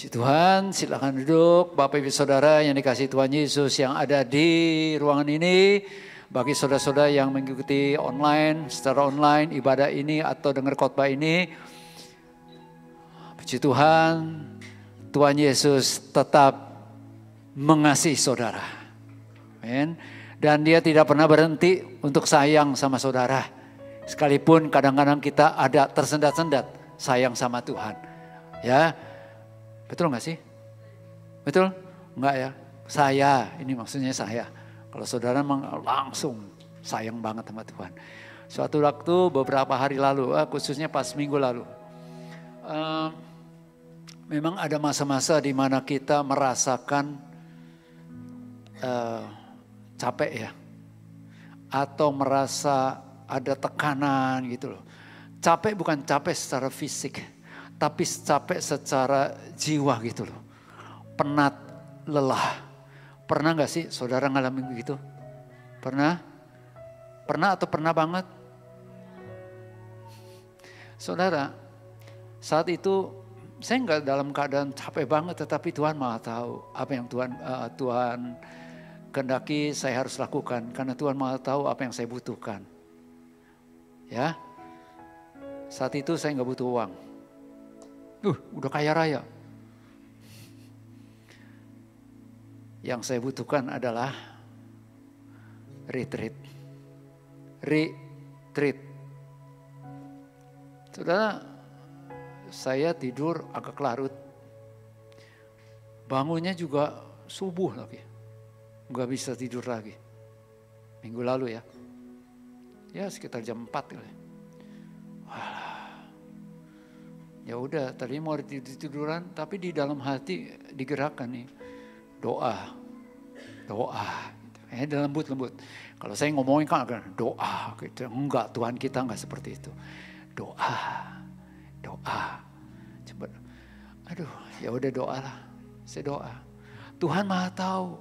Puji Tuhan, silakan duduk. Bapak Ibu Saudara yang dikasihi Tuhan Yesus yang ada di ruangan ini. Bagi saudara-saudara yang mengikuti online, secara online, ibadah ini atau dengar khotbah ini. Puji Tuhan, Tuhan Yesus tetap mengasihi saudara. Amin. Dan dia tidak pernah berhenti untuk sayang sama saudara. Sekalipun kadang-kadang kita ada tersendat-sendat sayang sama Tuhan. Ya, betul gak sih? Betul? Enggak ya? Saya, ini maksudnya saya. Kalau saudara memang langsung sayang banget sama Tuhan. Suatu waktu beberapa hari lalu, khususnya pas minggu lalu. Memang ada masa-masa di mana kita merasakan capek ya. Atau merasa ada tekanan gitu loh. Capek bukan capek secara fisik. Tapi capek secara jiwa gitu loh. Penat, lelah. Pernah gak sih saudara ngalamin begitu? Pernah? Pernah atau pernah banget? Saudara, saat itu saya gak dalam keadaan capek banget, tetapi Tuhan maha tahu apa yang Tuhan kehendaki saya harus lakukan. Karena Tuhan maha tahu apa yang saya butuhkan. Ya, saat itu saya gak butuh uang. Udah kaya raya. Yang saya butuhkan adalah retreat. Retreat. Saudara, saya tidur agak larut. Bangunnya juga subuh lagi. Gak bisa tidur lagi. Minggu lalu ya. Ya sekitar jam 4 kali. Ya udah, tadi mau tiduran, tapi di dalam hati digerakkan nih. Doa. Dalam lembut. Kalau saya ngomongin kan doa gitu. Enggak, Tuhan kita enggak seperti itu. Doa. Coba. Aduh, ya udah doa lah. Saya doa. Tuhan maha tahu.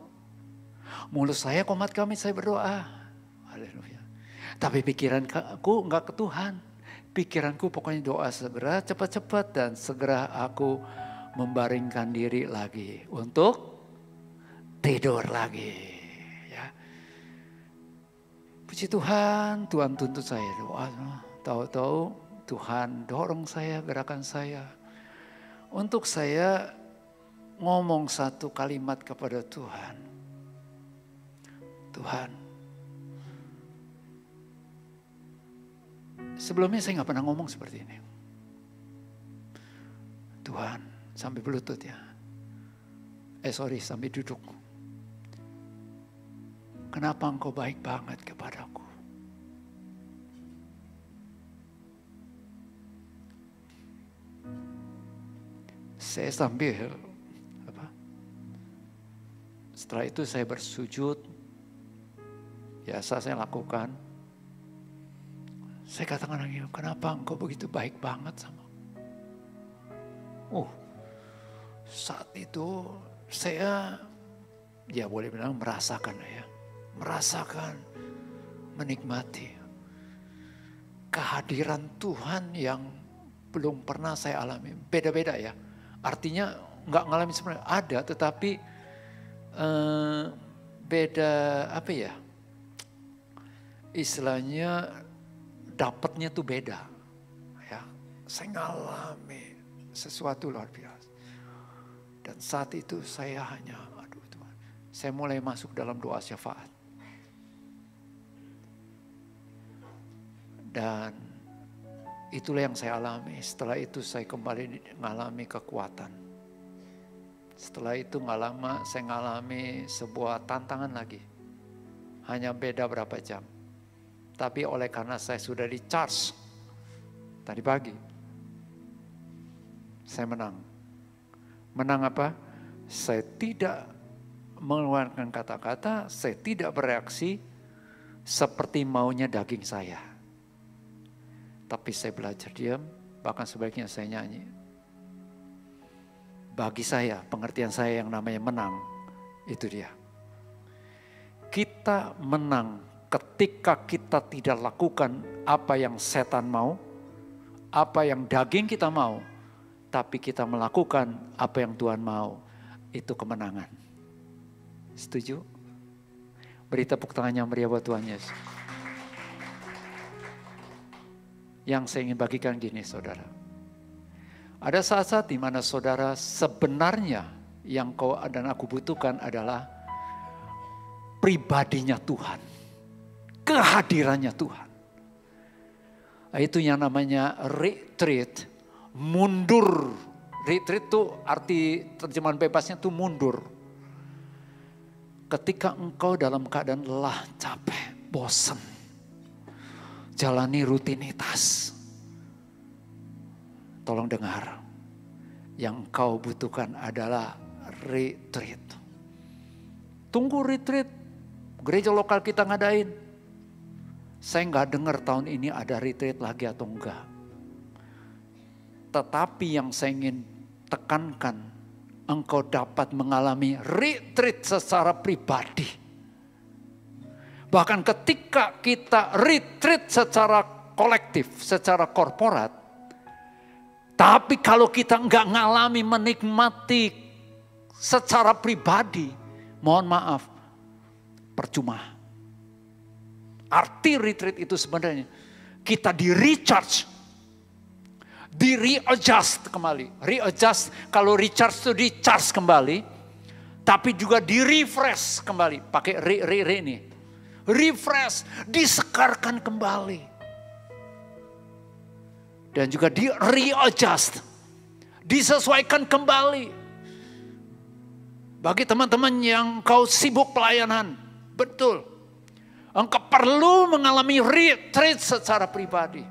Mulut saya komat kami saya berdoa. Haleluya. Tapi pikiranku enggak ke Tuhan. Pikiranku pokoknya doa segera, cepat-cepat dan segera aku membaringkan diri lagi untuk tidur lagi. Ya. Puji Tuhan, Tuhan tuntut saya doa. Tahu-tahu Tuhan dorong saya, gerakan saya. Untuk saya ngomong satu kalimat kepada Tuhan. Tuhan, sebelumnya saya gak pernah ngomong seperti ini. Tuhan, sampai berlutut ya. Sampai duduk. Kenapa engkau baik banget kepadaku? Saya sambil, setelah itu saya bersujud. Biasa saya lakukan. Saya katakan lagi, kenapa engkau begitu baik banget sama aku? Saat itu saya, ya boleh bilang merasakan ya. Merasakan, menikmati kehadiran Tuhan yang belum pernah saya alami. Beda-beda ya. Artinya nggak ngalamin sebenarnya ada, tetapi beda apa ya? Istilahnya dapatnya tuh beda. Ya, saya ngalami sesuatu luar biasa. Dan saat itu saya hanya, aduh Tuhan, saya mulai masuk dalam doa syafaat. Dan itulah yang saya alami. Setelah itu saya kembali mengalami kekuatan. Setelah itu nggak lama saya mengalami sebuah tantangan lagi. Hanya beda berapa jam. Tapi oleh karena saya sudah di charge tadi pagi, saya menang. Menang apa? Saya tidak mengeluarkan kata-kata, saya tidak bereaksi seperti maunya daging saya. Tapi saya belajar diam, bahkan sebaiknya saya nyanyi. Bagi saya, pengertian saya yang namanya menang, itu dia. Kita menang ketika kita tidak lakukan apa yang setan mau, apa yang daging kita mau, tapi kita melakukan apa yang Tuhan mau, itu kemenangan. Setuju? Beri tepuk tangan yang meriah buat Tuhan Yesus. Yang saya ingin bagikan gini saudara. Ada saat-saat di mana saudara sebenarnya yang kau dan aku butuhkan adalah pribadinya Tuhan. Kehadirannya Tuhan. Itu yang namanya retreat, mundur. Retreat itu arti terjemahan bebasnya itu mundur. Ketika engkau dalam keadaan lelah, capek, bosan, jalani rutinitas. Tolong dengar, yang engkau butuhkan adalah retreat. Tunggu retreat, gereja lokal kita ngadain. Saya nggak dengar tahun ini ada retreat lagi atau enggak. Tetapi yang saya ingin tekankan, engkau dapat mengalami retreat secara pribadi. Bahkan ketika kita retreat secara kolektif, secara korporat, tapi kalau kita enggak ngalami menikmati secara pribadi, mohon maaf, percuma. Arti retreat itu sebenarnya kita di-recharge, di-readjust kembali. Readjust, kalau recharge itu di-charge kembali, tapi juga di-refresh kembali. Pakai re ini. Refresh, disegarkan kembali. Dan juga di-readjust, disesuaikan kembali. Bagi teman-teman yang kau sibuk pelayanan, betul. Engkau perlu mengalami retreat secara pribadi.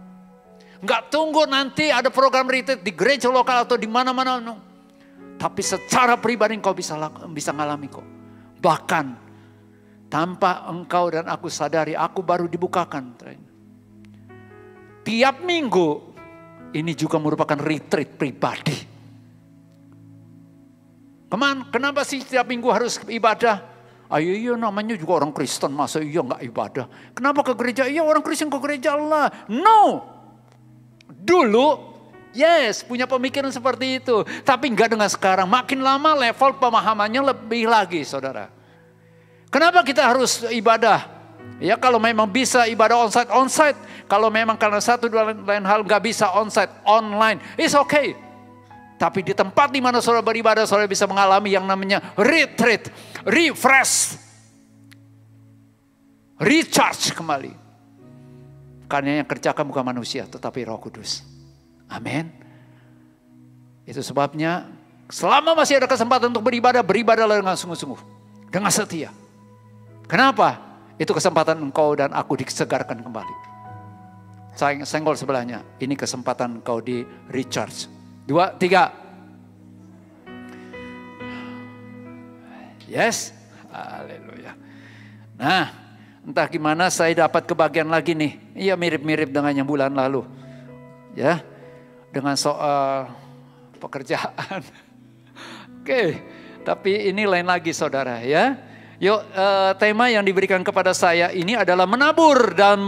Enggak tunggu nanti ada program retreat di gereja lokal atau di mana-mana. No. Tapi secara pribadi engkau bisa ngalami kok. Bahkan tanpa engkau dan aku sadari, aku baru dibukakan. Tiap minggu ini juga merupakan retreat pribadi. Kenapa sih tiap minggu harus ibadah? Ayo iya namanya juga orang Kristen, masa iya gak ibadah. Kenapa ke gereja? Iya orang Kristen ke gereja Allah. No. Dulu, yes punya pemikiran seperti itu. Tapi enggak dengan sekarang. Makin lama level pemahamannya lebih lagi saudara. Kenapa kita harus ibadah? Ya kalau memang bisa ibadah onsite. Kalau memang karena satu dua lain hal gak bisa onsite, online. It's okay. Tapi di tempat di mana saudara beribadah, saudara bisa mengalami yang namanya retreat, refresh, recharge kembali. Karena yang kerjakan bukan manusia, tetapi Roh Kudus. Amin. Itu sebabnya selama masih ada kesempatan untuk beribadah, beribadahlah dengan sungguh-sungguh, dengan setia. Kenapa? Itu kesempatan engkau dan aku disegarkan kembali. Senggol sebelahnya, ini kesempatan engkau di recharge. 2, 3. Yes. Haleluya. Nah, entah gimana saya dapat kebagian lagi nih. Iya mirip-mirip dengan yang bulan lalu. Ya. Dengan soal pekerjaan. Oke. Tapi ini lain lagi saudara ya. Yuk tema yang diberikan kepada saya ini adalah menabur dan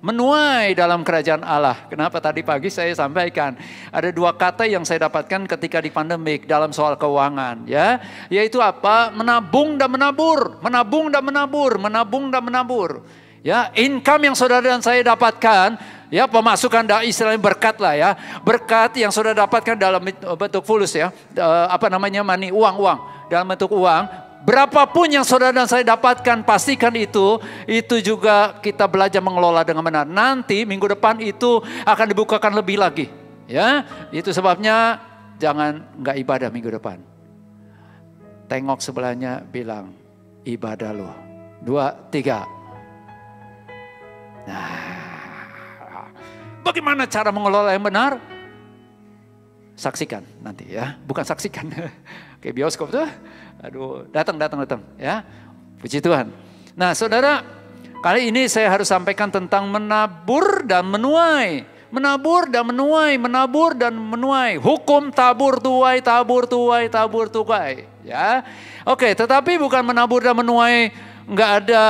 menuai dalam kerajaan Allah. Kenapa tadi pagi saya sampaikan ada 2 kata yang saya dapatkan ketika di pandemik dalam soal keuangan ya, yaitu apa? Menabung dan menabur, menabung dan menabur, menabung dan menabur. Ya, income yang saudara dan saya dapatkan, ya pemasukan istilahnya berkat lah ya, berkat yang saudara dapatkan dalam bentuk fulus ya, money, uang dalam bentuk uang, berapapun yang saudara dan saya dapatkan, pastikan itu juga kita belajar mengelola dengan benar. Nanti minggu depan itu akan dibukakan lebih lagi, ya. Itu sebabnya jangan nggak ibadah minggu depan. Tengok sebelahnya, bilang ibadah lo. 2, 3. Nah, bagaimana cara mengelola yang benar? Saksikan nanti ya, bukan saksikan. Kayak bioskop tuh, aduh datang ya, puji Tuhan. Nah saudara, kali ini saya harus sampaikan tentang menabur dan menuai. Menabur dan menuai, menabur dan menuai. Hukum tabur tuai, tabur tuai, tabur tuai. Ya, oke. Tetapi bukan menabur dan menuai, nggak ada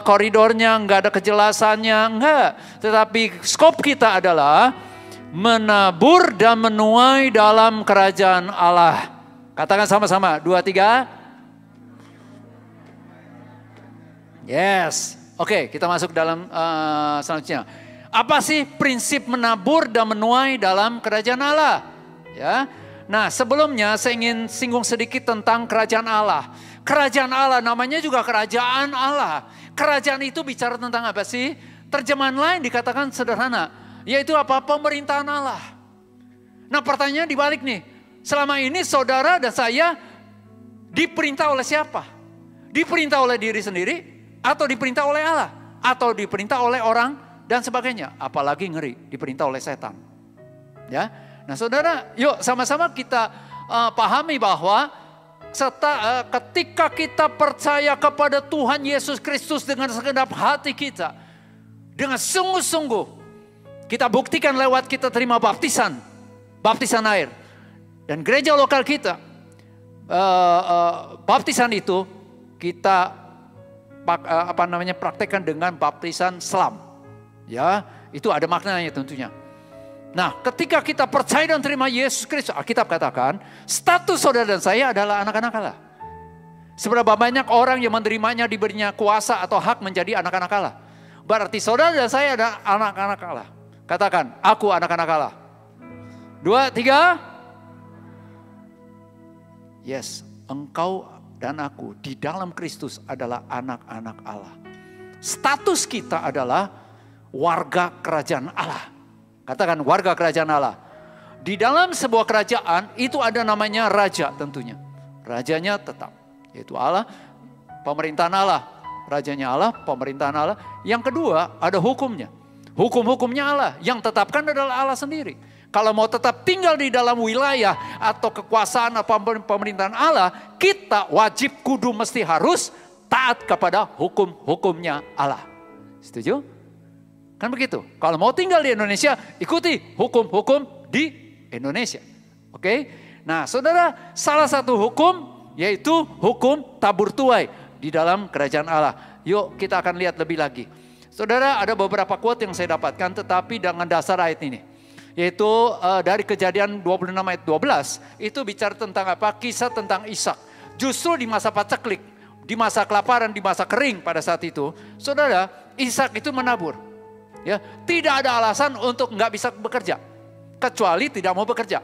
koridornya, nggak ada kejelasannya, nggak. Tetapi skop kita adalah menabur dan menuai dalam kerajaan Allah. Katakan sama-sama, 2, 3. Yes. Oke, kita masuk dalam selanjutnya. Apa sih prinsip menabur dan menuai dalam kerajaan Allah? Ya. Nah, sebelumnya saya ingin singgung sedikit tentang kerajaan Allah. Kerajaan Allah namanya juga kerajaan Allah. Kerajaan itu bicara tentang apa sih? Terjemahan lain dikatakan sederhana, yaitu apa? Pemerintahan Allah. Nah, pertanyaan dibalik nih. Selama ini saudara dan saya diperintah oleh siapa? Diperintah oleh diri sendiri atau diperintah oleh Allah? Atau diperintah oleh orang dan sebagainya? Apalagi ngeri, diperintah oleh setan. Ya. Nah, saudara, yuk sama-sama kita pahami bahwa ketika kita percaya kepada Tuhan Yesus Kristus dengan segenap hati kita, dengan sungguh-sungguh, kita buktikan lewat kita terima baptisan air. Dan gereja lokal kita, baptisan itu kita praktekkan dengan baptisan selam. Ya, itu ada maknanya tentunya. Nah, ketika kita percaya dan terima Yesus Kristus, Alkitab katakan, status saudara dan saya adalah anak-anak Allah. Seberapa banyak orang yang menerimanya diberinya kuasa atau hak menjadi anak-anak Allah. Berarti saudara dan saya adalah anak-anak Allah. Katakan, aku anak-anak Allah. 2, 3. Yes, engkau dan aku di dalam Kristus adalah anak-anak Allah. Status kita adalah warga kerajaan Allah. Katakan warga kerajaan Allah. Di dalam sebuah kerajaan itu ada namanya raja tentunya. Rajanya tetap, yaitu Allah, pemerintahan Allah. Rajanya Allah, pemerintahan Allah. Yang kedua ada hukumnya. Hukum-hukumnya Allah, yang tetapkan adalah Allah sendiri. Kalau mau tetap tinggal di dalam wilayah atau kekuasaan atau pemerintahan Allah, kita wajib kudu mesti harus taat kepada hukum-hukumnya Allah. Setuju? Kan begitu. Kalau mau tinggal di Indonesia, ikuti hukum-hukum di Indonesia. Oke? Nah, saudara, salah satu hukum yaitu hukum tabur tuai di dalam kerajaan Allah. Yuk kita akan lihat lebih lagi. Saudara, ada beberapa quote yang saya dapatkan tetapi dengan dasar ayat ini. Yaitu dari Kejadian 26 ayat 12. Itu bicara tentang apa? Kisah tentang Ishak. Justru di masa paceklik, di masa kelaparan, di masa kering pada saat itu. Saudara, Ishak itu menabur. Ya, tidak ada alasan untuk nggak bisa bekerja, kecuali tidak mau bekerja.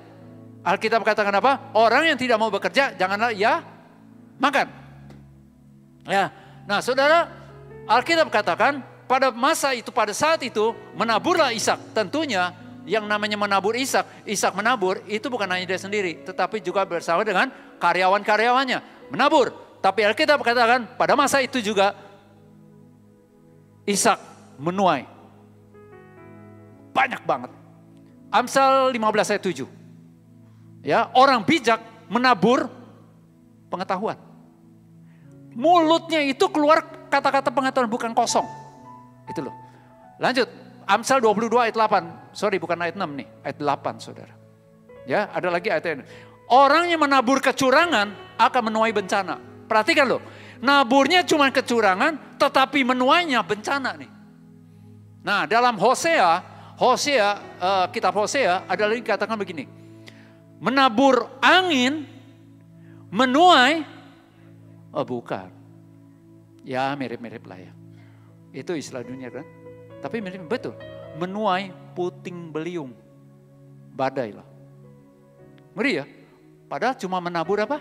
Alkitab katakan apa? Orang yang tidak mau bekerja, janganlah ia makan. Ya, nah saudara, Alkitab katakan pada masa itu, pada saat itu menaburlah Ishak. Tentunya yang namanya menabur Ishak menabur itu bukan hanya dia sendiri, tetapi juga bersama dengan karyawan-karyawannya menabur. Tapi Alkitab katakan pada masa itu juga Ishak menuai. Banyak banget. Amsal 15 ayat 7. Ya, orang bijak menabur pengetahuan. Mulutnya itu keluar kata-kata pengetahuan, bukan kosong. Itu loh. Lanjut, Amsal 22 ayat 8. Sorry, bukan ayat 6 nih, ayat 8 saudara. Ya, ada lagi ayat ini. Orang yang menabur kecurangan akan menuai bencana. Perhatikan loh, naburnya cuma kecurangan tetapi menuainya bencana nih. Nah, dalam kitab Hosea ada lagi katakan begini. Menabur angin, menuai, oh bukan. Ya mirip-mirip lah ya. Itu istilah dunia kan. Tapi mirip betul. Menuai puting beliung. Badai lah. Ngeri ya. Padahal cuma menabur apa?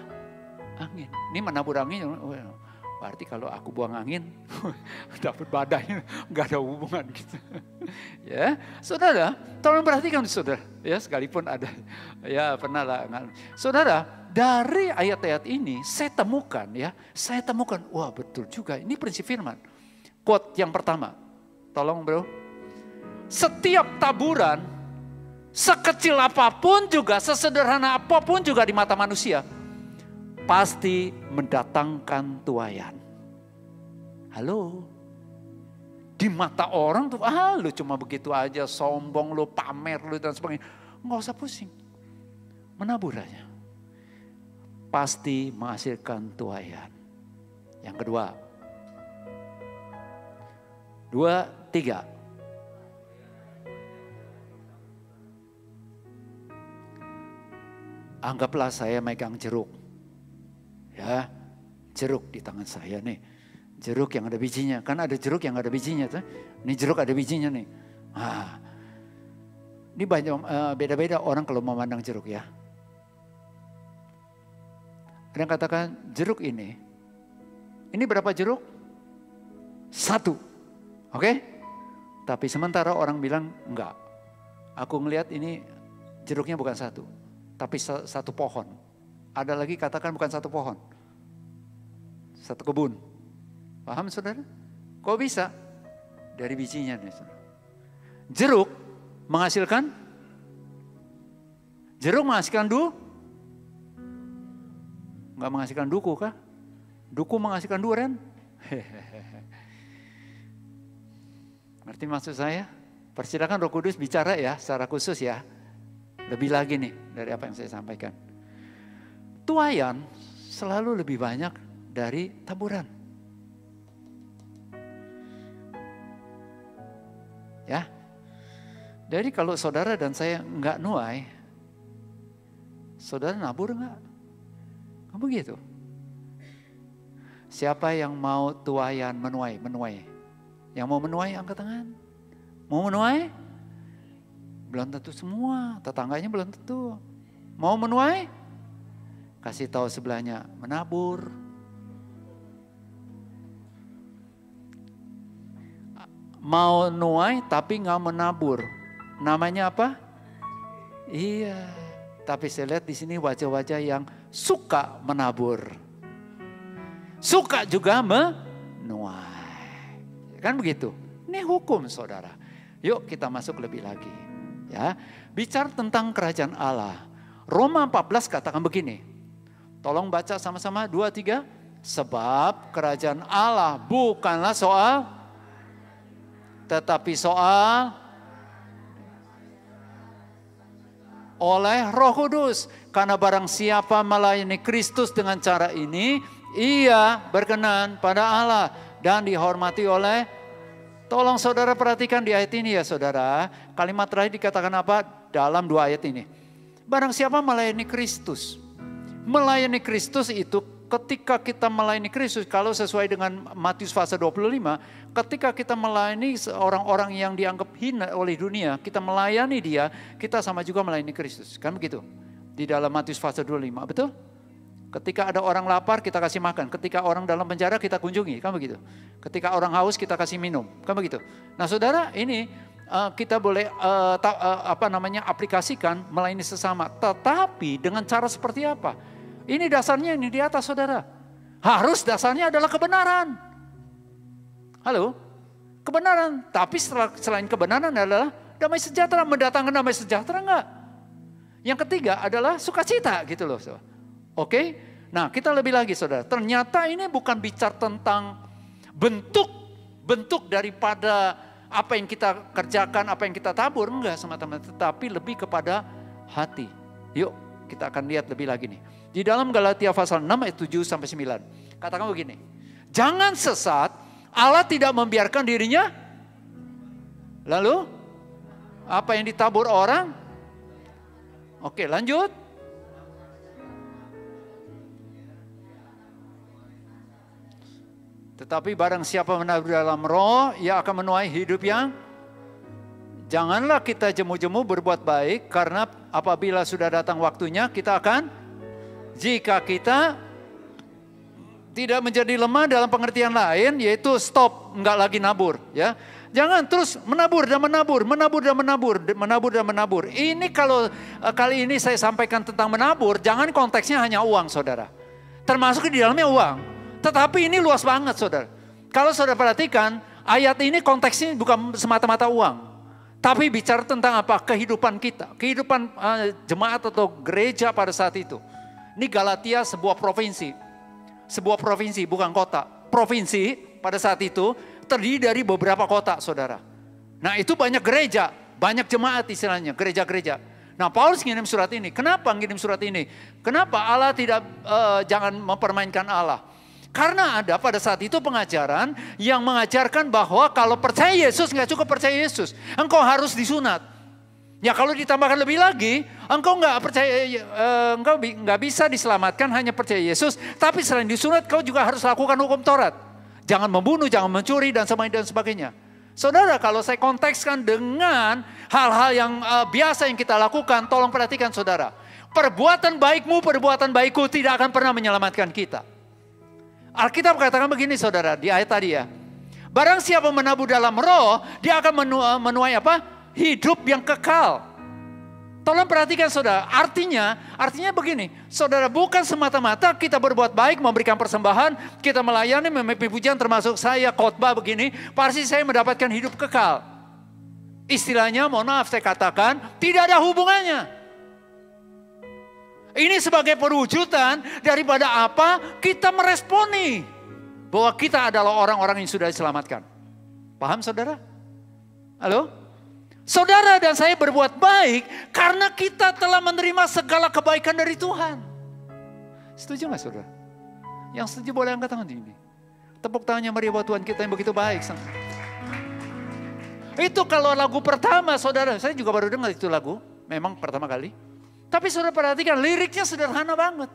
Angin. Ini menabur angin. Berarti kalau aku buang angin, dapat badai, nggak ada hubungan gitu. Ya, saudara, tolong perhatikan saudara. Ya, sekalipun ada, ya pernah lah. Saudara, dari ayat-ayat ini saya temukan, wah betul juga. Ini prinsip firman. Quote yang pertama, tolong bro. Setiap taburan, sekecil apapun juga, sesederhana apapun juga di mata manusia, pasti mendatangkan tuaian. Halo. Di mata orang tuh, lu cuma begitu aja, sombong lu, pamer lu dan sebagainya. Nggak usah pusing. Menabur aja. Pasti menghasilkan tuaian. Yang kedua. 2, 3. anggaplah saya megang jeruk. Ya, jeruk di tangan saya nih. Jeruk yang ada bijinya. Kan ada jeruk yang ada bijinya tuh. Ini jeruk ada bijinya nih. Nah, ini banyak beda-beda orang kalau memandang jeruk ya. Ada yang katakan jeruk ini berapa jeruk? 1. Oke? Tapi sementara orang bilang enggak. Aku ngelihat ini jeruknya bukan 1, tapi 1 pohon. Ada lagi katakan bukan 1 pohon, 1 kebun. Paham saudara? Kok bisa? Dari bijinya nih saudara. Jeruk menghasilkan Enggak menghasilkan duku kah? Duku menghasilkan duren? Ngerti maksud saya? Persilakan Roh Kudus bicara ya secara khusus ya. Lebih lagi nih dari apa yang saya sampaikan. Tuaian selalu lebih banyak dari taburan. Ya. Jadi kalau saudara dan saya enggak nuai, saudara nabur enggak? Kan begitu. Siapa yang mau tuaian menuai? Yang mau menuai angkat tangan. Mau menuai? Belum tentu semua, tetangganya belum tentu. Mau menuai? Kasih tahu sebelahnya, menabur. Mau nuai tapi nggak menabur. Namanya apa? Iya. Tapi saya lihat di sini wajah-wajah yang suka menabur. Suka juga menuai. Kan begitu. Ini hukum saudara. Yuk kita masuk lebih lagi. Ya, bicara tentang kerajaan Allah. Roma 14 katakan begini. Tolong baca sama-sama 2, 3. Sebab kerajaan Allah bukanlah soal, tetapi soal oleh Roh Kudus. Karena barang siapa melayani Kristus dengan cara ini, ia berkenan pada Allah dan dihormati oleh. Tolong saudara perhatikan di ayat ini ya saudara. Kalimat terakhir dikatakan apa dalam 2 ayat ini. Barang siapa melayani Kristus. Melayani Kristus itu ketika kita melayani Kristus. Kalau sesuai dengan Matius pasal 25. Ketika kita melayani orang-orang yang dianggap hina oleh dunia. Kita melayani dia. Kita sama juga melayani Kristus. Kan begitu. Di dalam Matius pasal 25. Betul? Ketika ada orang lapar kita kasih makan. Ketika orang dalam penjara kita kunjungi. Kan begitu. Ketika orang haus kita kasih minum. Kan begitu. Nah saudara ini kita boleh aplikasikan melayani sesama. Tetapi dengan cara seperti apa? Ini dasarnya ini di atas saudara. Harus dasarnya adalah kebenaran. Halo? Kebenaran. Tapi selain kebenaran adalah damai sejahtera. Mendatangkan damai sejahtera enggak? Yang ketiga adalah sukacita gitu loh. Oke, nah kita lebih lagi saudara. Ternyata ini bukan bicara tentang bentuk daripada apa yang kita kerjakan, apa yang kita tabur. Enggak semata-mata, tetapi lebih kepada hati. Yuk kita akan lihat lebih lagi nih. Di dalam Galatia pasal 6 ayat 7 sampai 9. Katakan begini. Jangan sesat, Allah tidak membiarkan dirinya. Lalu apa yang ditabur orang? Oke lanjut. Tetapi barang siapa menabur dalam roh, ia akan menuai hidup yang. Janganlah kita jemu-jemu berbuat baik, karena apabila sudah datang waktunya kita akan. Jika kita tidak menjadi lemah dalam pengertian lain, yaitu stop, enggak lagi nabur. Ya, jangan terus menabur dan menabur. Ini kalau kali ini saya sampaikan tentang menabur, jangan konteksnya hanya uang saudara. Termasuk di dalamnya uang. Tetapi ini luas banget saudara. Kalau saudara perhatikan, ayat ini konteksnya bukan semata-mata uang. Tapi bicara tentang apa? Kehidupan kita. Kehidupan jemaat atau gereja pada saat itu. Ini Galatia sebuah provinsi. Sebuah provinsi bukan kota. Provinsi pada saat itu terdiri dari beberapa kota saudara. Nah itu banyak gereja. Banyak jemaat istilahnya. Gereja-gereja. Nah Paulus ngirim surat ini. Kenapa ngirim surat ini? Kenapa Allah tidak jangan mempermainkan Allah? Karena ada pada saat itu pengajaran yang mengajarkan bahwa kalau percaya Yesus nggak cukup percaya Yesus. Engkau harus disunat. Ya kalau ditambahkan lebih lagi, engkau nggak bisa diselamatkan hanya percaya Yesus, tapi selain disunat kau juga harus lakukan hukum Taurat. Jangan membunuh, jangan mencuri dan sebagainya. Saudara, kalau saya kontekskan dengan hal-hal yang biasa yang kita lakukan, tolong perhatikan saudara. Perbuatan baikmu, perbuatan baikku tidak akan pernah menyelamatkan kita. Alkitab katakan begini saudara, di ayat tadi ya. Barang siapa menabur dalam roh, dia akan menuai apa? Hidup yang kekal. Tolong perhatikan saudara, artinya begini. Saudara, bukan semata-mata kita berbuat baik, memberikan persembahan, kita melayani, memimpin pujian termasuk saya khotbah begini, pasti saya mendapatkan hidup kekal. Istilahnya, mohon maaf saya katakan, tidak ada hubungannya. Ini sebagai perwujudan daripada apa? Kita meresponi bahwa kita adalah orang-orang yang sudah diselamatkan. Paham saudara? Halo? Saudara dan saya berbuat baik karena kita telah menerima segala kebaikan dari Tuhan. Setuju gak saudara? Yang setuju boleh angkat tangan ini. Tepuk tangannya meriah buat Tuhan kita yang begitu baik. Itu kalau lagu pertama saudara, saya juga baru dengar itu lagu. Memang pertama kali. Tapi saudara perhatikan liriknya sederhana banget.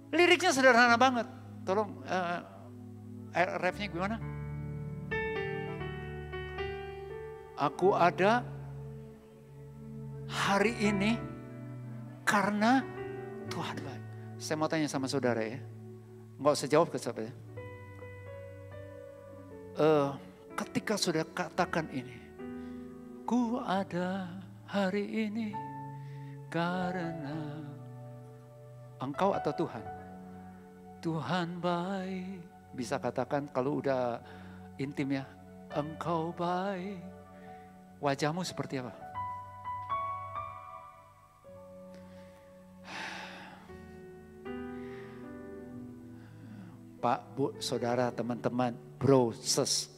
Liriknya sederhana banget. Tolong refnya gimana? Aku ada hari ini karena Tuhan baik. Saya mau tanya sama saudara ya. Nggak usah jawab ke saya. Ketika saudara katakan ini. Ku ada hari ini karena engkau atau Tuhan. Tuhan baik. Bisa katakan kalau udah intim ya. Engkau baik. Wajahmu seperti apa? Pak, Bu, saudara, teman-teman, bro, sis.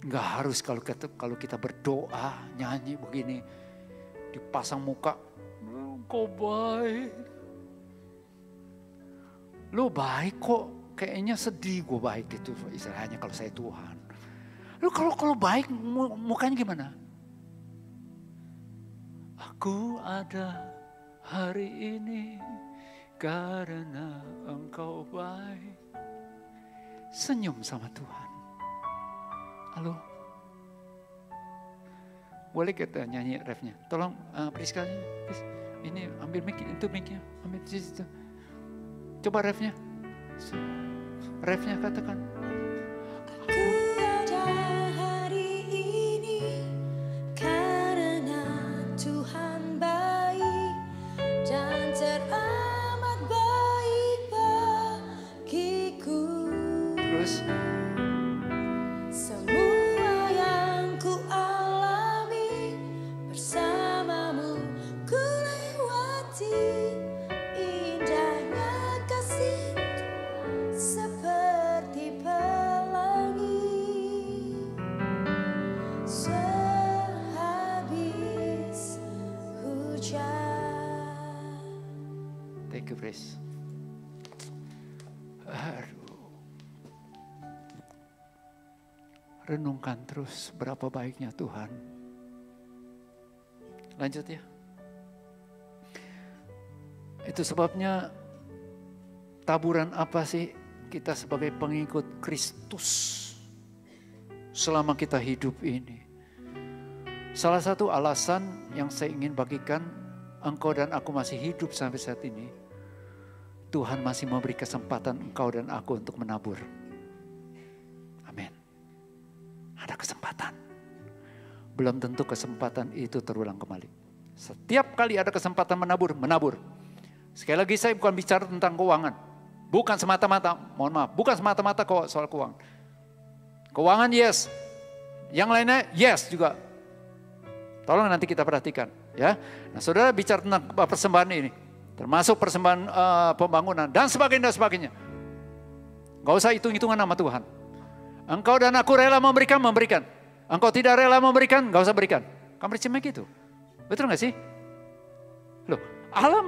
Nggak harus kalau kita berdoa, nyanyi begini, dipasang muka, kau baik. Lu baik kok, kayaknya sedih gue baik itu istilahnya kalau saya Tuhan. Lu kalau baik mukanya gimana? Aku ada hari ini karena engkau baik. Senyum sama Tuhan. Halo? Boleh kita nyanyi refnya? Tolong Priska, ini ambil mic, itu micnya, ambil di situ. Coba refnya. Refnya katakan. Semua yang ku alami bersamamu ku lewati, indahnya kasih seperti pelangi sehabis hujan. Thank you, Grace. Renungkan terus berapa baiknya Tuhan. Lanjut ya. Itu sebabnya taburan apa sih kita sebagai pengikut Kristus selama kita hidup ini. Salah satu alasan yang saya ingin bagikan, engkau dan aku masih hidup sampai saat ini. Tuhan masih memberi kesempatan engkau dan aku untuk menabur. Ada kesempatan. Belum tentu kesempatan itu terulang kembali. Setiap kali ada kesempatan menabur. Sekali lagi saya bukan bicara tentang keuangan. Bukan semata-mata, mohon maaf, bukan semata-mata soal keuangan. Keuangan yes. Yang lainnya yes juga. Tolong nanti kita perhatikan. Ya. Nah saudara bicara tentang persembahan ini. Termasuk persembahan pembangunan dan sebagainya. Gak usah hitung-hitungan nama Tuhan. Engkau dan aku rela memberikan. Engkau tidak rela memberikan, gak usah berikan. Kamu percaya gitu? Betul gak sih? Loh, Allah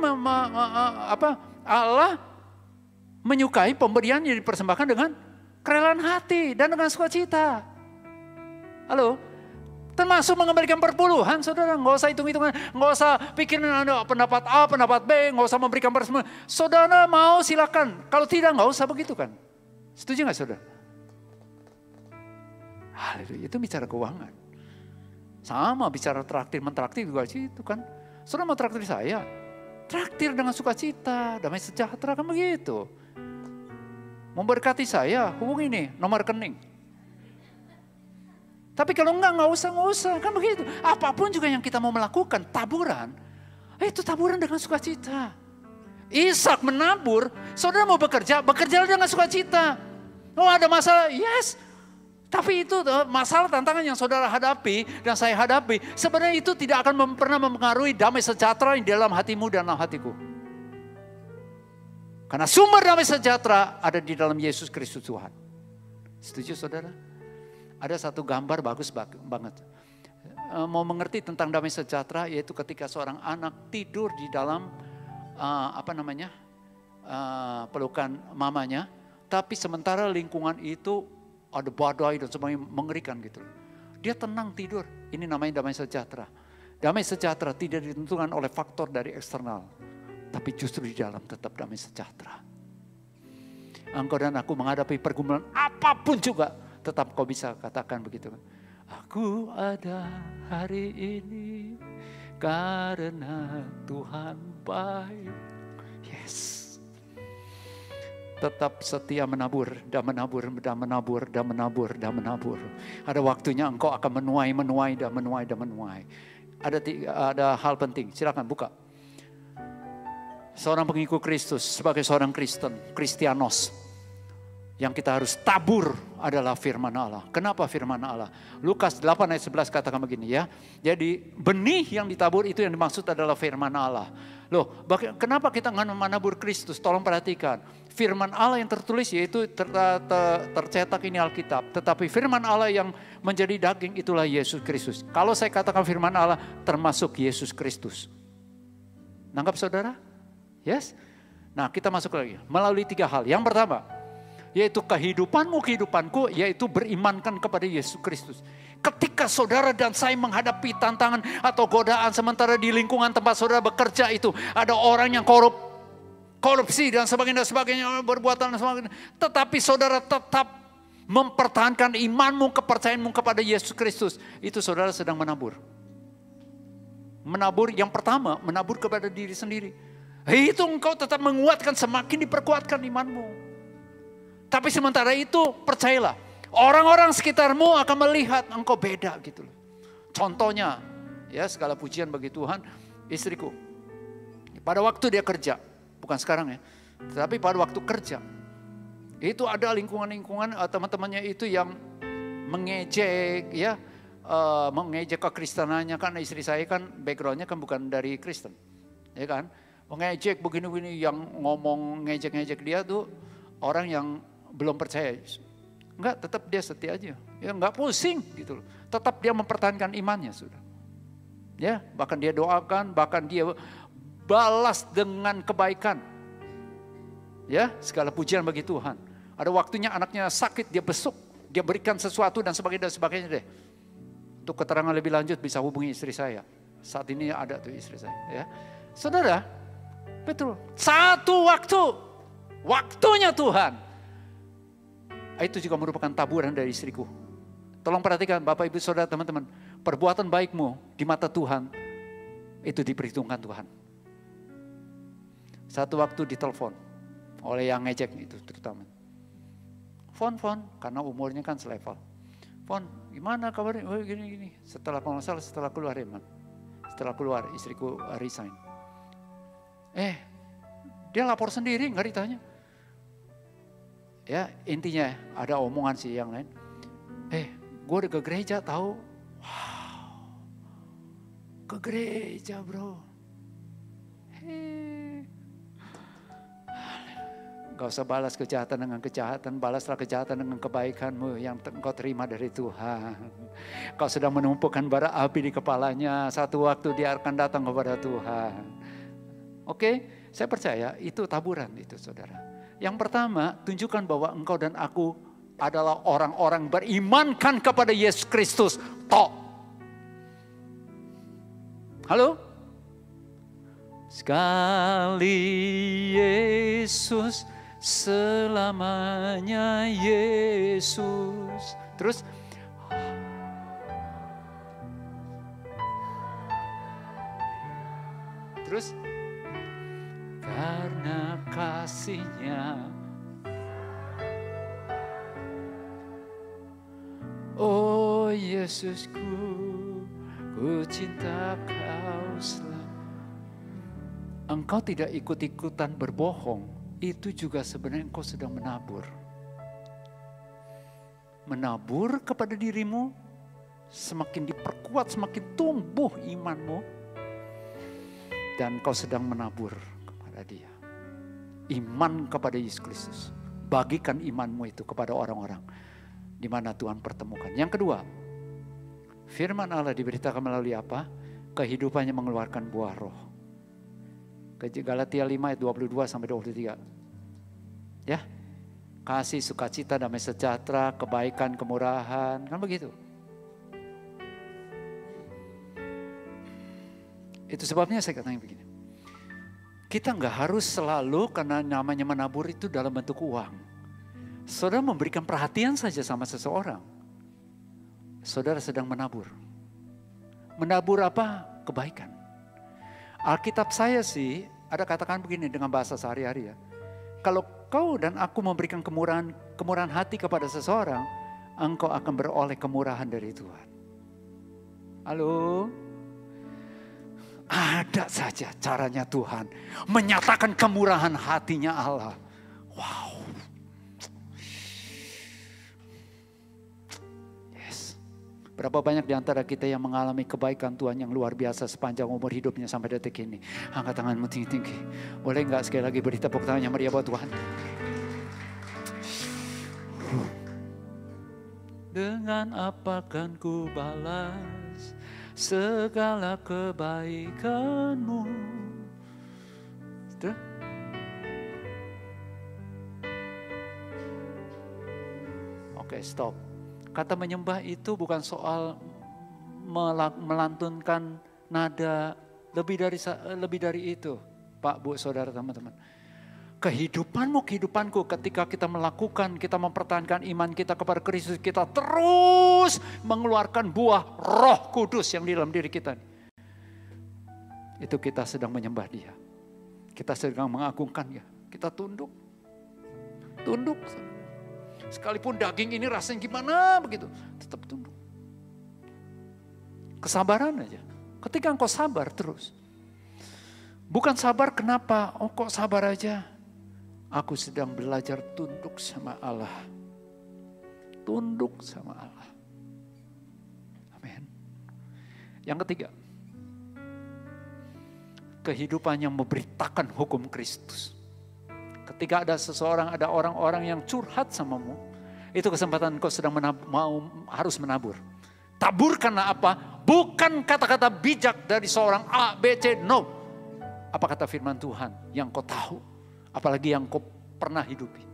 menyukai pemberian yang dipersembahkan dengan kerelaan hati dan dengan sukacita. Halo? Termasuk mengembalikan perpuluhan, saudara. Nggak usah hitung-hitungan, nggak usah pikirin pendapat A, pendapat B, nggak usah memberikan persembahan. Saudara mau silakan, kalau tidak nggak usah begitu kan. Setuju nggak saudara? Haleluya, itu bicara keuangan. Sama bicara traktir, mentraktir juga itu kan. Saudara mau traktir saya, traktir dengan sukacita, damai sejahtera kan begitu. Memberkati saya, hubungi nih nomor rekening. Tapi kalau enggak usah, kan begitu. Apapun juga yang kita mau melakukan, taburan, itu taburan dengan sukacita. Ishak menabur, saudara mau bekerja dengan sukacita. Oh ada masalah, yes. Tapi itu masalah tantangan yang saudara hadapi dan saya hadapi, sebenarnya itu tidak akan pernah mempengaruhi damai sejahtera di dalam hatimu dan dalam hatiku. Karena sumber damai sejahtera ada di dalam Yesus Kristus Tuhan. Setuju saudara? Ada satu gambar bagus banget. Mau mengerti tentang damai sejahtera, yaitu ketika seorang anak tidur di dalam pelukan mamanya, tapi sementara lingkungan itu ada badai dan semuanya mengerikan gitu. Dia tenang tidur, ini namanya damai sejahtera. Damai sejahtera tidak ditentukan oleh faktor dari eksternal, tapi justru di dalam tetap damai sejahtera. Engkau dan aku menghadapi pergumulan apapun juga, tetap kau bisa katakan begitu. Aku ada hari ini karena Tuhan baik. Yes. Tetap setia menabur, dan menabur, dan menabur, dan menabur, dan menabur. Ada waktunya engkau akan menuai, dan menuai, dan menuai. Ada hal penting, silakan buka. Seorang pengikut Kristus, sebagai seorang Kristen, Kristianos, yang kita harus tabur adalah firman Allah. Kenapa firman Allah? Lukas 8 ayat 11 katakan begini ya. Jadi benih yang ditabur itu yang dimaksud adalah firman Allah. Loh, kenapa kita nggak menabur Kristus? Tolong perhatikan. Firman Allah yang tertulis yaitu tercetak ini Alkitab. Tetapi firman Allah yang menjadi daging itulah Yesus Kristus. Kalau saya katakan firman Allah termasuk Yesus Kristus. Nangkap saudara? Yes? Nah kita masuk lagi. Melalui 3 hal. Yang pertama, yaitu kehidupanku, yaitu berimankan kepada Yesus Kristus. Ketika saudara dan saya menghadapi tantangan atau godaan sementara di lingkungan tempat saudara bekerja itu ada orang yang korupsi dan sebagainya, berbuatan dan sebagainya. Tetapi saudara tetap mempertahankan imanmu, kepercayaanmu kepada Yesus Kristus. Itu saudara sedang menabur. Menabur yang pertama, menabur kepada diri sendiri. Itu engkau tetap menguatkan, semakin diperkuatkan imanmu. Tapi sementara itu percayalah, orang-orang sekitarmu akan melihat engkau beda gitu loh. Contohnya, ya segala pujian bagi Tuhan, istriku. Pada waktu dia kerja, bukan sekarang ya, tapi pada waktu kerja, itu ada lingkungan-lingkungan teman-temannya itu yang mengejek, ya, mengejek kekristenannya. Kan istri saya kan backgroundnya kan bukan dari Kristen, ya kan, mengejek begini-begini, yang ngomong ngejek-ngejek dia tuh orang yang belum percaya. Enggak, tetap dia setia aja. Ya enggak pusing gitu loh. Tetap dia mempertahankan imannya sudah. Ya, bahkan dia doakan, bahkan dia balas dengan kebaikan. Ya, segala pujian bagi Tuhan. Ada waktunya anaknya sakit, dia besuk, dia berikan sesuatu dan sebagainya deh. Untuk keterangan lebih lanjut bisa hubungi istri saya. Saat ini ada tuh istri saya, ya. Saudara, betul. Satu waktunya Tuhan. Itu juga merupakan taburan dari istriku. Tolong perhatikan Bapak Ibu Saudara teman-teman. Perbuatan baikmu di mata Tuhan itu diperhitungkan Tuhan. Satu waktu ditelepon oleh yang ngejek itu terutama. Fon, karena umurnya kan selevel. Fon, gimana kabarnya? Oh gini. Setelah keluar Eman. Setelah keluar istriku resign. Dia lapor sendiri nggak ditanya. Ya intinya ada omongan sih yang lain. Gue udah ke gereja tahu. Wow. Ke gereja bro. Gak usah balas kejahatan dengan kejahatan. Balaslah kejahatan dengan kebaikanmu yang engkau terima dari Tuhan. Kau sedang menumpukan bara api di kepalanya. Satu waktu dia akan datang kepada Tuhan. Oke, saya percaya itu taburan itu saudara. Yang pertama, tunjukkan bahwa engkau dan aku adalah orang-orang berimankan kepada Yesus Kristus. Halo? Sekali Yesus, selamanya Yesus. Terus karena kasih-Nya, oh Yesusku, ku cinta Kau selalu. Engkau tidak ikut-ikutan berbohong, itu juga sebenarnya engkau sedang menabur. Menabur kepada dirimu, semakin diperkuat, semakin tumbuh imanmu. Dan kau sedang menabur kepada Dia. Iman kepada Yesus Kristus. Bagikan imanmu itu kepada orang-orang di mana Tuhan pertemukan. Yang kedua, firman Allah diberitakan melalui apa? Kehidupannya mengeluarkan buah roh. Galatia 5 ayat 22 sampai 23. Ya. Kasih, sukacita, damai sejahtera, kebaikan, kemurahan, kan begitu. Itu sebabnya saya katakan begini. Kita nggak harus selalu karena namanya menabur itu dalam bentuk uang. Saudara memberikan perhatian saja sama seseorang. Saudara sedang menabur. Menabur apa? Kebaikan. Alkitab saya sih ada katakan begini dengan bahasa sehari-hari ya. Kalau kau dan aku memberikan kemurahan hati kepada seseorang, engkau akan beroleh kemurahan dari Tuhan. Halo? Ada saja caranya Tuhan menyatakan kemurahan hatinya Allah. Wow. Yes. Berapa banyak di antara kita yang mengalami kebaikan Tuhan yang luar biasa sepanjang umur hidupnya sampai detik ini. Angkat tanganmu tinggi-tinggi. Boleh enggak sekali lagi beri tepuk tangan yang meriah buat Tuhan. Dengan apa kan ku balas segala kebaikanmu. Sudah? Oke, stop. Kata menyembah itu bukan soal melantunkan nada lebih dari itu, Pak, Bu, Saudara, teman-teman. Kehidupanku ketika kita melakukan, kita mempertahankan iman kita kepada Kristus, kita terus mengeluarkan buah Roh Kudus yang di dalam diri kita. Itu kita sedang menyembah Dia. Kita sedang mengagungkan Dia. Kita tunduk. Tunduk. Sekalipun daging ini rasanya gimana begitu, tetap tunduk. Kesabaran aja. Ketika engkau sabar terus. Bukan sabar kenapa? Oh kok sabar aja? Aku sedang belajar tunduk sama Allah. Tunduk sama Allah. Amin. Yang ketiga. Kehidupan yang memberitakan hukum Kristus. Ketika ada seseorang, ada orang-orang yang curhat samamu. Itu kesempatan kau sedang harus menabur. Tabur karena apa? Bukan kata-kata bijak dari seorang A, B, C, no. Apa kata firman Tuhan yang kau tahu? Apalagi yang kau pernah hidupi.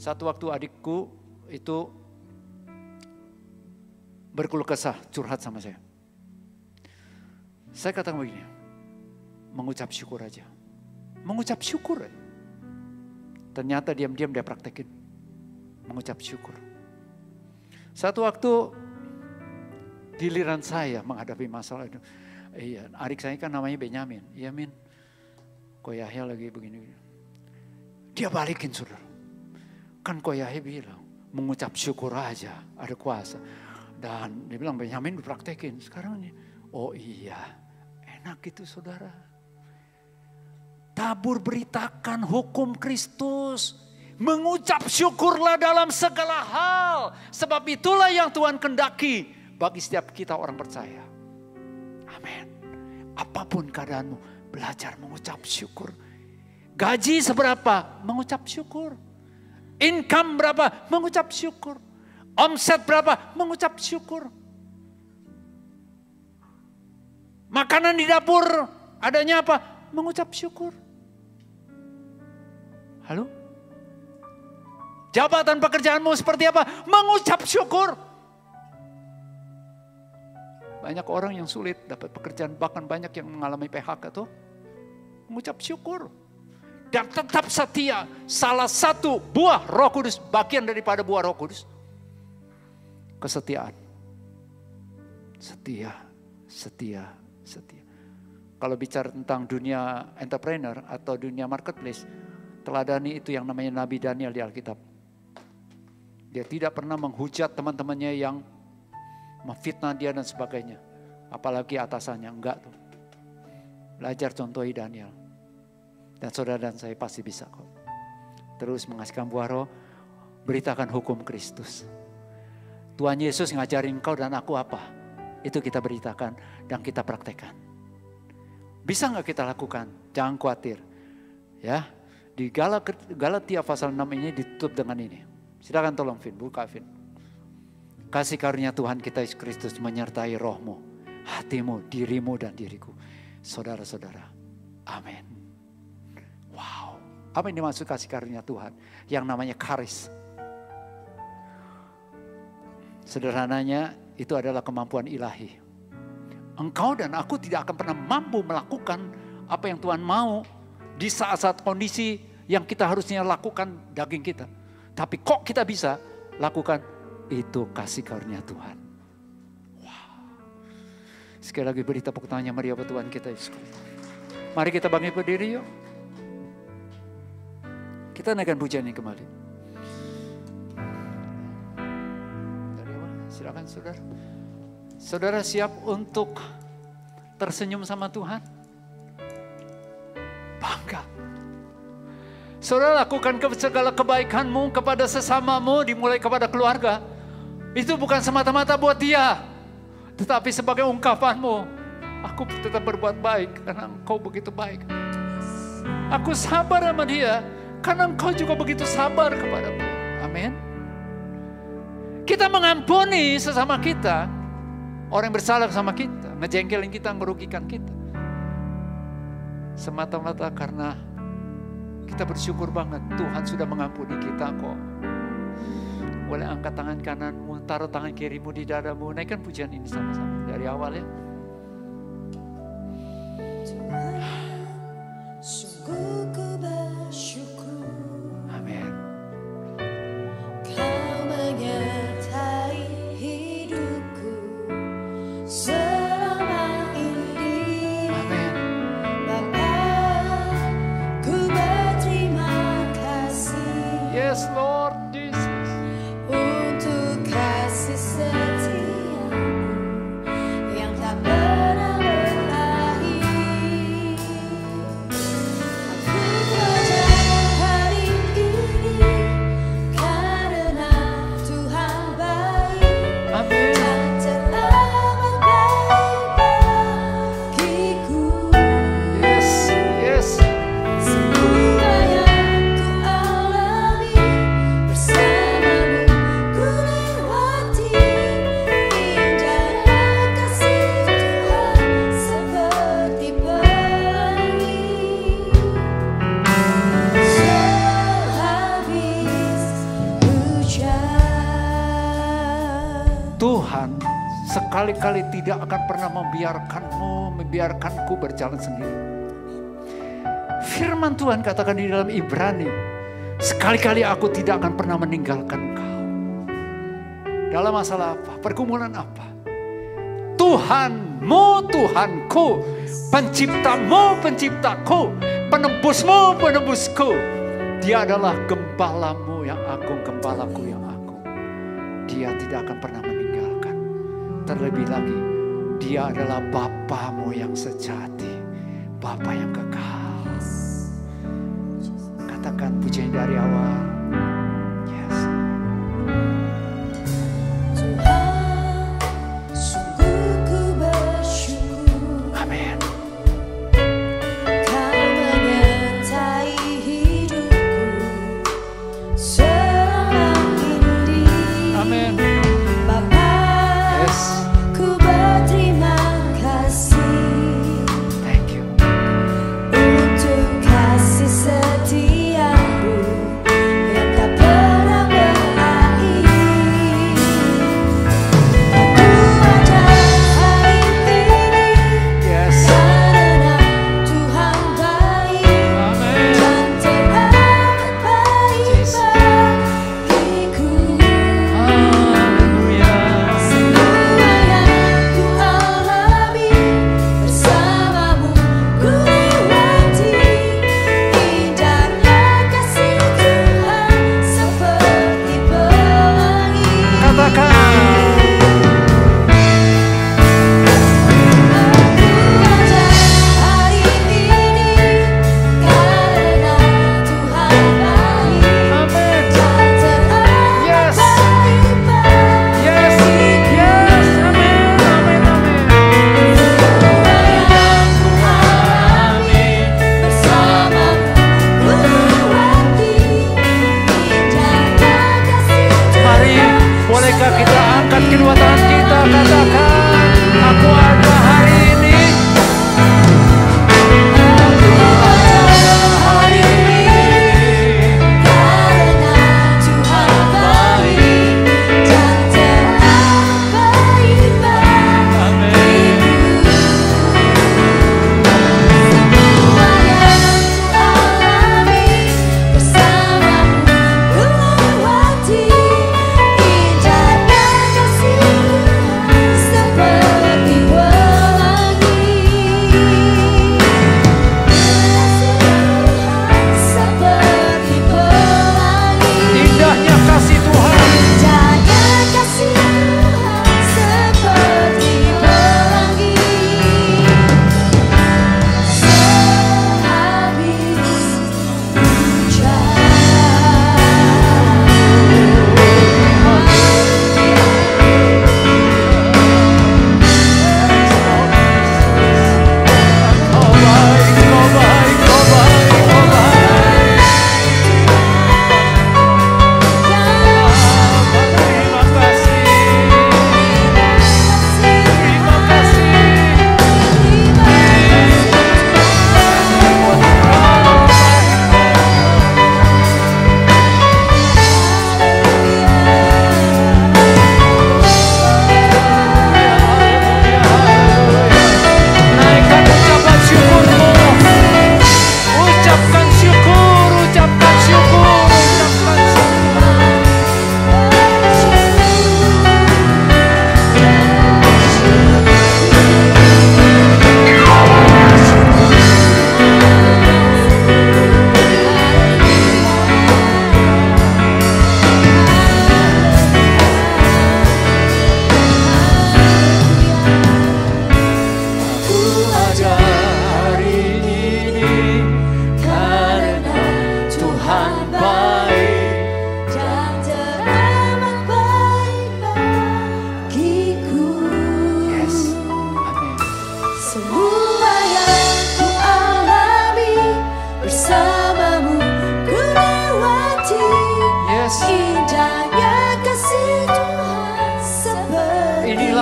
Satu waktu adikku itu berkeluh kesah, curhat sama saya. Saya katakan begini, mengucap syukur aja. Mengucap syukur aja. Ternyata diam-diam dia praktekin. Mengucap syukur. Satu waktu giliran saya menghadapi masalah itu. Iya, adik saya kan namanya Benyamin. Iya Min, Ko Yahya lagi begini. Dia balikin saudara. Kan Ko Yahya bilang, mengucap syukur aja ada kuasa. Dan dia bilang Benyamin dipraktekin. Sekarang ini, oh iya, enak itu saudara. Tabur beritakan hukum Kristus. Mengucap syukurlah dalam segala hal. Sebab itulah yang Tuhan kendaki bagi setiap kita orang percaya. Amin. Apapun keadaanmu, belajar mengucap syukur. Gaji seberapa? Mengucap syukur. Income berapa? Mengucap syukur. Omset berapa? Mengucap syukur. Makanan di dapur adanya apa? Mengucap syukur. Halo? Jabatan pekerjaanmu seperti apa? Mengucap syukur. Banyak orang yang sulit dapat pekerjaan, bahkan banyak yang mengalami PHK tuh. Mengucap syukur. Dan tetap setia. Salah satu buah Roh Kudus, bagian daripada buah Roh Kudus. Kesetiaan. Setia. Kalau bicara tentang dunia entrepreneur atau dunia marketplace, teladani itu yang namanya Nabi Daniel di Alkitab. Dia tidak pernah menghujat teman-temannya yang memfitnah dia dan sebagainya. Apalagi atasannya, enggak tuh. Belajar contohi Daniel. Dan saudara dan saya pasti bisa kok. Terus menghasilkan buah Roh, beritakan hukum Kristus. Tuhan Yesus ngajarin kau dan aku apa? Itu kita beritakan dan kita praktekkan. Bisa nggak kita lakukan? Jangan khawatir. Ya, di Galatia pasal 6 ini ditutup dengan ini. Silakan tolong Vin, buka Vin. Kasih karunia Tuhan kita Yesus Kristus menyertai rohmu, hatimu, dirimu dan diriku. Saudara-saudara. Amin. Wow. Apa yang dimaksud kasih karunia Tuhan? Yang namanya karis. Sederhananya itu adalah kemampuan ilahi. Engkau dan aku tidak akan pernah mampu melakukan apa yang Tuhan mau di saat-saat kondisi yang kita harusnya lakukan daging kita. Tapi kok kita bisa lakukan? Itu kasih karunia Tuhan. Wow. Sekali lagi beri tepuk tangannya mari apa Tuhan kita Yesus Kristus. Mari kita bangkit berdiri yuk. Kita naikkan pujian ini kembali. Dari awal, silakan saudara. Saudara siap untuk tersenyum sama Tuhan? Bangga. Saudara lakukan segala kebaikanmu kepada sesamamu, dimulai kepada keluarga. Itu bukan semata-mata buat dia, tetapi sebagai ungkapanmu. Aku tetap berbuat baik karena engkau begitu baik. Aku sabar sama dia karena engkau juga begitu sabar kepadaku. Amin. Kita mengampuni sesama kita. Orang yang bersalah sama kita, ngejengkelin kita, merugikan kita. Semata-mata karena kita bersyukur banget Tuhan sudah mengampuni kita kok. Boleh angkat tangan kananmu, taruh tangan kirimu di dadamu. Naikkan pujian ini sama-sama dari awal ya. Sungguh ku bersyukur. Amin. Kau menyertai hidupku selama ini. Amin. Bapa, ku berterima kasih. Yes Lord Jesus. Untuk kasih setiamu yang tak pernah berakhir. Aku percaya hari ini karena Tuhan baik. Amin. Dan terlambat bagiku. Yes. Semua yang ku alami bersamamu ku lewati. Indahnya kasih Tuhan seperti pelangi. Sehabis hujan. Tuhan sekali-kali tidak akan pernah membiarkanku berjalan sendiri. Firman Tuhan katakan di dalam Ibrani, sekali-kali aku tidak akan pernah meninggalkan engkau. Dalam masalah apa? Pergumulan apa? Tuhanmu, Tuhanku, penciptamu, penciptaku, penebusmu, penebusku. Dia adalah gembalamu yang agung, gembalaku yang agung. Dia tidak akan pernah meninggalkan. Terlebih lagi, dia adalah Bapamu yang sejati, Bapa yang kekal. Katakan pujian dari awal. Yes. Tuhan, sungguh ku bersyukur. Amin. Kau menyertai hidupku selama ini. Amin. Bapa, Yes. ku berterima kasih Thank you. untuk kasih setiamu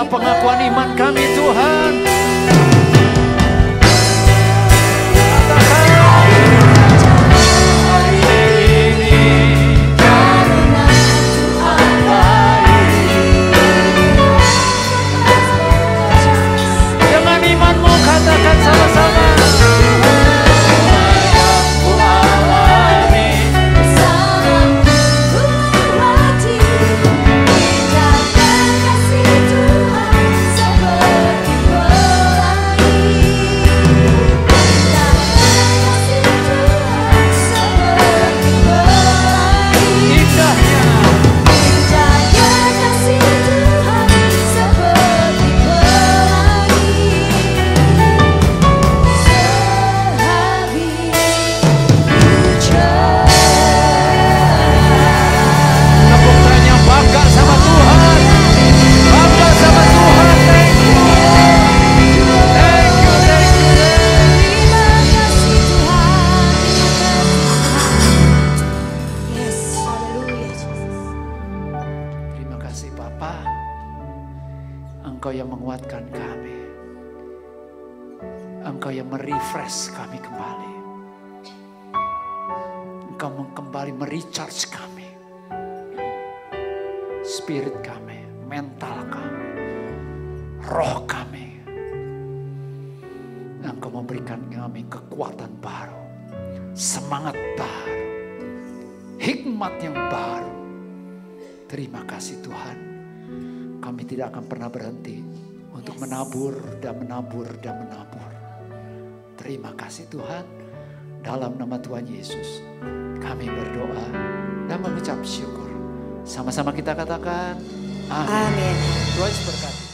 pengakuan iman kami Tuhan. Dengan imanmu katakan sama-sama. Engkau yang menguatkan kami. Engkau yang merefresh kami kembali. Engkau kembali merecharge kami. Spirit kami, mental kami, roh kami. Engkau memberikan kami kekuatan baru, semangat baru, hikmat yang baru. Terima kasih Tuhan. Kami tidak akan pernah berhenti untuk menabur dan menabur dan menabur. Terima kasih Tuhan. Dalam nama Tuhan Yesus kami berdoa dan mengucap syukur. Sama-sama kita katakan amin. Tuhan berkati.